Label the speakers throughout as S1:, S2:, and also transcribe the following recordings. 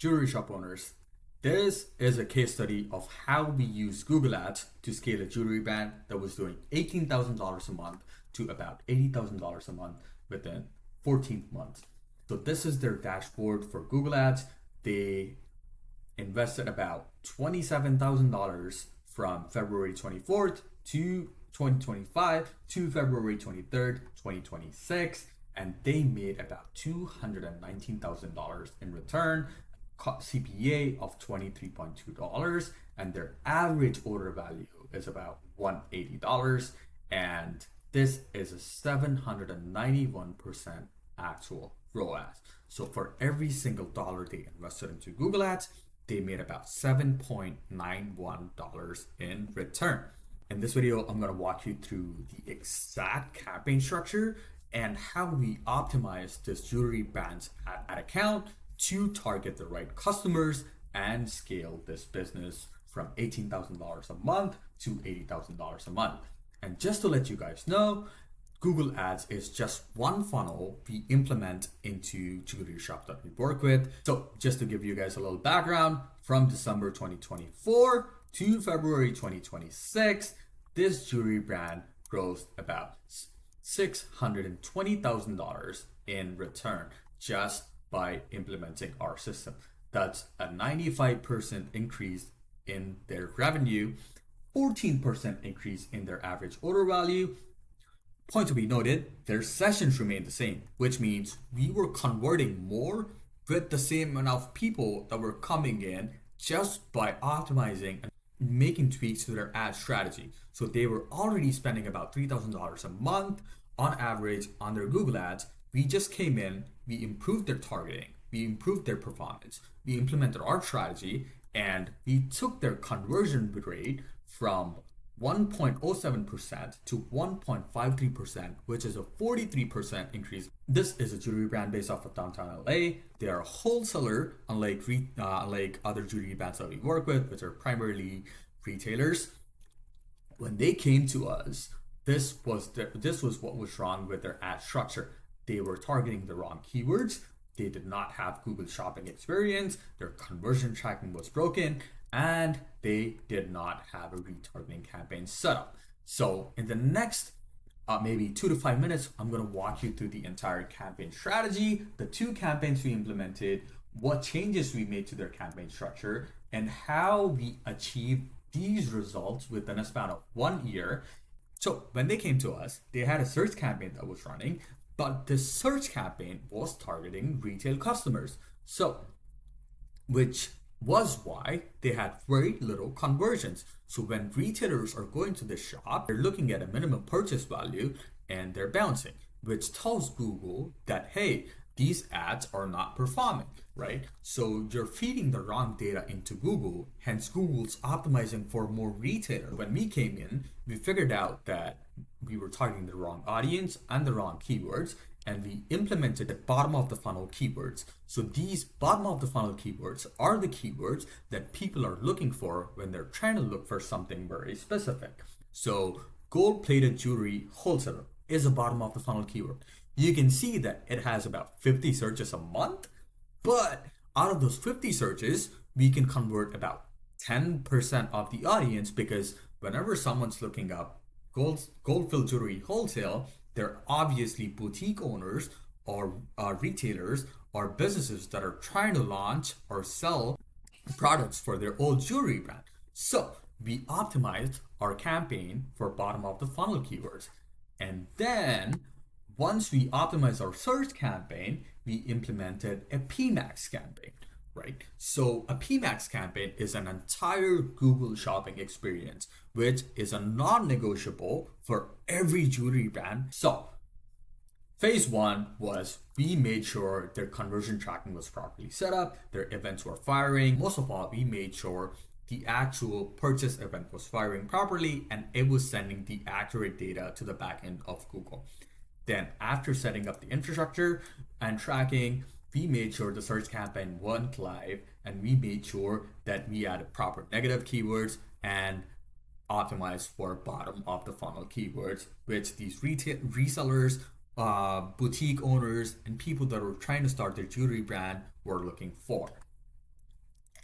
S1: Jewelry shop owners, this is a case study of how we use Google Ads to scale a jewelry brand that was doing $18,000 a month to about $80,000 a month within 14 months. So this is their dashboard for Google Ads. They invested about $27,000 from February 24th to 2025 to February 23rd, 2026, and they made about $219,000 in return, CPA of $23.2, and their average order value is about $180, and this is a 791% actual ROAS. So for every single dollar they invested into Google Ads, they made about $7.91 in return. In this video, I'm going to walk you through the exact campaign structure and how we optimize this jewelry brand's ad account to target the right customers and scale this business from $18,000 a month to $80,000 a month. And just to let you guys know, Google Ads is just one funnel we implement into jewelry shops that we work with. So just to give you guys a little background, from December 2024 to February 2026, this jewelry brand grossed about $620,000 in return just by implementing our system. That's a 95% increase in their revenue, 14% increase in their average order value. Point to be noted, their sessions remain the same, which means we were converting more with the same amount of people that were coming in just by optimizing and making tweaks to their ad strategy. So they were already spending about $3,000 a month on average on their Google Ads. We just came in, we improved their targeting, we improved their performance, we implemented our strategy, and we took their conversion rate from 1.07% to 1.53%, which is a 43% increase. This is a jewelry brand based off of downtown LA. They are a wholesaler, unlike other jewelry brands that we work with, which are primarily retailers. When they came to us, this was what was wrong with their ad structure. They were targeting the wrong keywords. They did not have Google shopping experience. Their conversion tracking was broken, and they did not have a retargeting campaign set up. So in the next maybe 2 to 5 minutes, I'm going to walk you through the entire campaign strategy, the 2 campaigns we implemented, what changes we made to their campaign structure, and how we achieved these results within a span of 1 year. So when they came to us, they had a search campaign that was running, but the search campaign was targeting retail customers. So, which was why they had very little conversions. So when retailers are going to the shop, they're looking at a minimum purchase value and they're bouncing, which tells Google that, hey, these ads are not performing, right? So you're feeding the wrong data into Google, hence Google's optimizing for more retailers. When we came in, we figured out that we were targeting the wrong audience and the wrong keywords, and we implemented the bottom of the funnel keywords. So these bottom of the funnel keywords are the keywords that people are looking for when they're trying to look for something very specific. So gold-plated jewelry wholesaler is a bottom of the funnel keyword. You can see that it has about 50 searches a month, but out of those 50 searches, we can convert about 10% of the audience, because whenever someone's looking up gold-filled jewelry wholesale, they're obviously boutique owners or retailers or businesses that are trying to launch or sell products for their old jewelry brand. So we optimized our campaign for bottom of the funnel keywords. And then once we optimized our search campaign, we implemented a PMAX campaign, right? So a PMAX campaign is an entire Google shopping experience, which is a non-negotiable for every jewelry brand. So phase 1 was we made sure their conversion tracking was properly set up, their events were firing. Most of all, we made sure the actual purchase event was firing properly and it was sending the accurate data to the back end of Google. Then after setting up the infrastructure and tracking, we made sure the search campaign went live, and we made sure that we added proper negative keywords and optimized for bottom of the funnel keywords, which these retail resellers, boutique owners, and people that were trying to start their jewelry brand were looking for.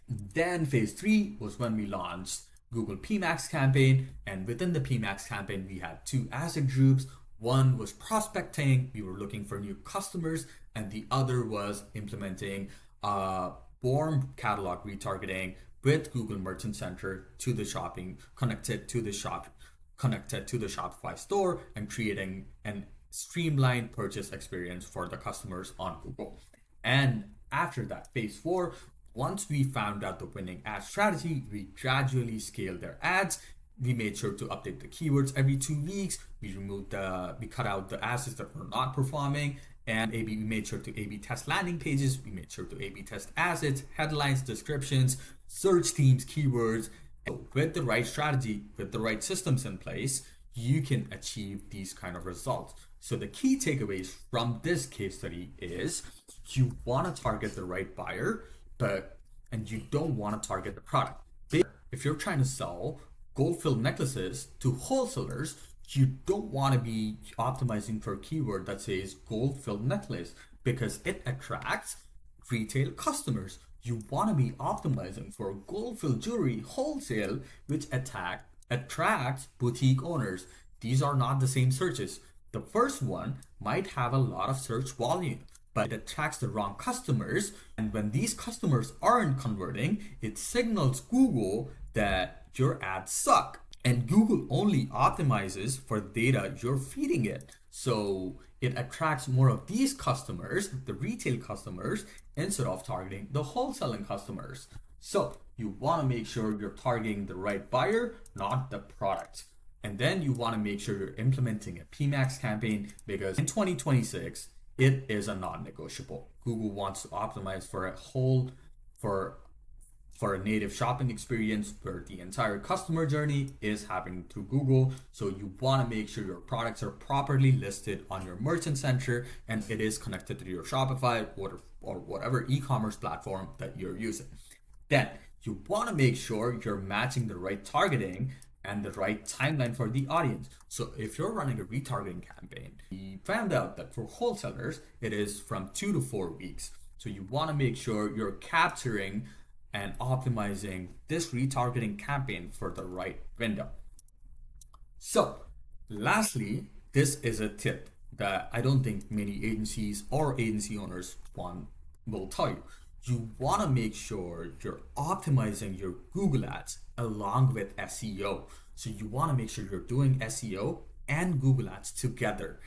S1: Then phase three was when we launched Google PMax campaign, and within the PMax campaign, we had two asset groups. One was prospecting, we were looking for new customers, and the other was implementing warm catalog retargeting with Google Merchant Center to the shopping, connected to the Shopify store, and creating an streamlined purchase experience for the customers on Google. And after that, phase four, once we found out the winning ad strategy, we gradually scaled their ads. We made sure to update the keywords every 2 weeks. We cut out the assets that were not performing, and we made sure to A/B test landing pages. We made sure to A/B test assets, headlines, descriptions, search themes, keywords. So with the right strategy, with the right systems in place, you can achieve these kind of results. So the key takeaways from this case study is you want to target the right buyer, and you don't want to target the product. If you're trying to sell gold-filled necklaces to wholesalers, you don't want to be optimizing for a keyword that says gold-filled necklace because it attracts retail customers. You want to be optimizing for gold-filled jewelry wholesale, which attracts boutique owners. These are not the same searches. The first one might have a lot of search volume, but it attracts the wrong customers. And when these customers aren't converting, it signals Google that your ads suck. And Google only optimizes for data you're feeding it. So it attracts more of these customers, the retail customers, instead of targeting the wholesaling customers. So you want to make sure you're targeting the right buyer, not the product. And then you want to make sure you're implementing a PMax campaign because in 2026, it is a non-negotiable. Google wants to optimize for a native shopping experience where the entire customer journey is happening through Google. So you want to make sure your products are properly listed on your merchant center and it is connected to your Shopify or whatever e-commerce platform that you're using. Then you want to make sure you're matching the right targeting and the right timeline for the audience. So if you're running a retargeting campaign, we found out that for wholesalers, it is from 2 to 4 weeks. So you want to make sure you're capturing and optimizing this retargeting campaign for the right window. So lastly, this is a tip that I don't think many agencies or agency owners will tell you. You want to make sure you're optimizing your Google ads along with SEO. So you want to make sure you're doing SEO and Google ads together.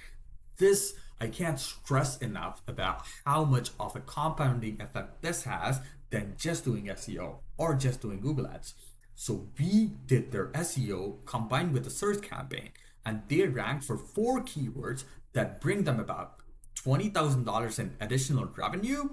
S1: This, I can't stress enough about how much of a compounding effect this has than just doing SEO or just doing Google ads. So we did their SEO combined with the search campaign, and they ranked for 4 keywords that bring them about $20,000 in additional revenue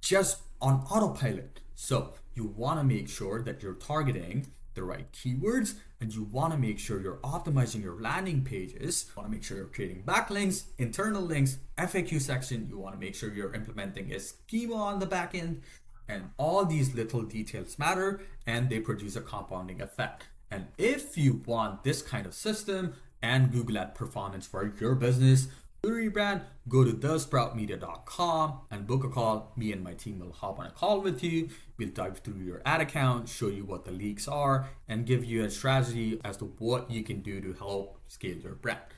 S1: just on autopilot. So you want to make sure that you're targeting the right keywords, and you want to make sure you're optimizing your landing pages. You want to make sure you're creating backlinks, internal links, FAQ section. You want to make sure you're implementing a schema on the back end, and all these little details matter and they produce a compounding effect. And if you want this kind of system and Google ad performance for your business, jewelry brand, go to thesproutmedia.com and book a call. Me and my team will hop on a call with you. We'll dive through your ad account, show you what the leaks are, and give you a strategy as to what you can do to help scale your brand.